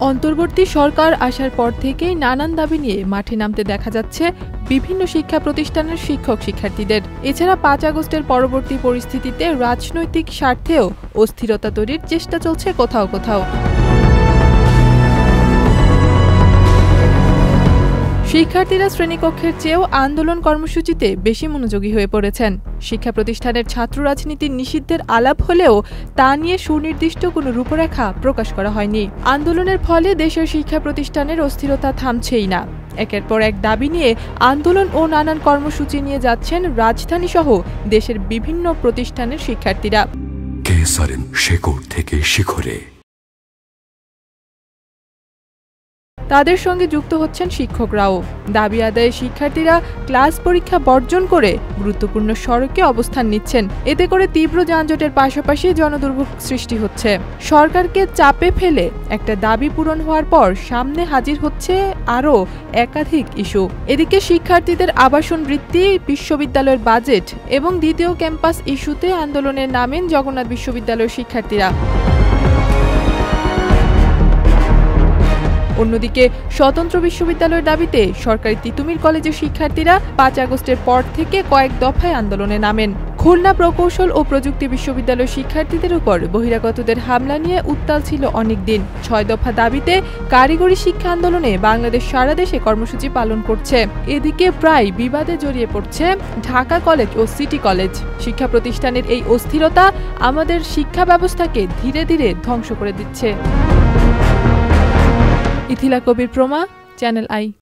অন্তর্বর্তী সরকার আসার পর থেকেই নানান দাবি নিয়ে মাঠে নামতে দেখা যাচ্ছে বিভিন্ন শিক্ষা প্রতিষ্ঠানের শিক্ষক শিক্ষার্থীদের। এছাড়া ৫ আগস্টের পরবর্তী পরিস্থিতিতে রাজনৈতিক স্বার্থেও অস্থিরতা তৈরির চেষ্টা চলছে কোথাও কোথাও। শিক্ষার্থীরা শ্রেণীকক্ষের চেয়েও আন্দোলন কর্মসূচিতে বেশি মনোযোগী হয়ে পড়েছেন। শিক্ষা প্রতিষ্ঠানের ছাত্র রাজনীতির নিষিদ্ধের আলাপ হলেও তা নিয়ে সুনির্দিষ্ট কোনো রূপরেখা প্রকাশ করা হয়নি। আন্দোলনের ফলে দেশের শিক্ষা প্রতিষ্ঠানের অস্থিরতা থামছেই না। একের পর এক দাবি নিয়ে আন্দোলন ও নানান কর্মসূচি নিয়ে যাচ্ছেন রাজধানী সহ দেশের বিভিন্ন প্রতিষ্ঠানের শিক্ষার্থীরা। শেকড় থেকে শিখরে তাদের সঙ্গে যুক্ত হচ্ছেন শিক্ষকরাও। দাবি আদায়ে শিক্ষার্থীরা ক্লাস পরীক্ষা বর্জন করে গুরুত্বপূর্ণ সড়কে অবস্থান নিচ্ছেন। এতে করে তীব্র যানজটের পাশাপাশি জনদুর্ভোগ সৃষ্টি হচ্ছে। সরকারকে চাপে ফেলে একটা দাবি পূরণ হওয়ার পর সামনে হাজির হচ্ছে আরও একাধিক ইস্যু। এদিকে শিক্ষার্থীদের আবাসন বৃত্তি, বিশ্ববিদ্যালয়ের বাজেট এবং দ্বিতীয় ক্যাম্পাস ইস্যুতে আন্দোলনে নামেন জগন্নাথ বিশ্ববিদ্যালয়ের শিক্ষার্থীরা। অন্যদিকে স্বতন্ত্র বিশ্ববিদ্যালয়ের দাবিতে সরকারি তিতুমির কলেজের শিক্ষার্থীরা ৫ আগস্টের পর থেকে কয়েক দফায় আন্দোলনে নামেন। খুলনা প্রকৌশল ও প্রযুক্তি বিশ্ববিদ্যালয়ের শিক্ষার্থীদের উপর বহিরাগতদের হামলা নিয়ে উত্তাল ছিল অনেকদিন। ৬ দফা দাবিতে কারিগরি শিক্ষা আন্দোলনে বাংলাদেশ সারা দেশে কর্মসূচি পালন করছে। এদিকে প্রায় বিবাদে জড়িয়ে পড়ছে ঢাকা কলেজ ও সিটি কলেজ। শিক্ষা প্রতিষ্ঠানের এই অস্থিরতা আমাদের শিক্ষা ব্যবস্থাকে ধীরে ধীরে ধ্বংস করে দিচ্ছে। ইথিলা কবির প্রমা, চ্যানেল আই।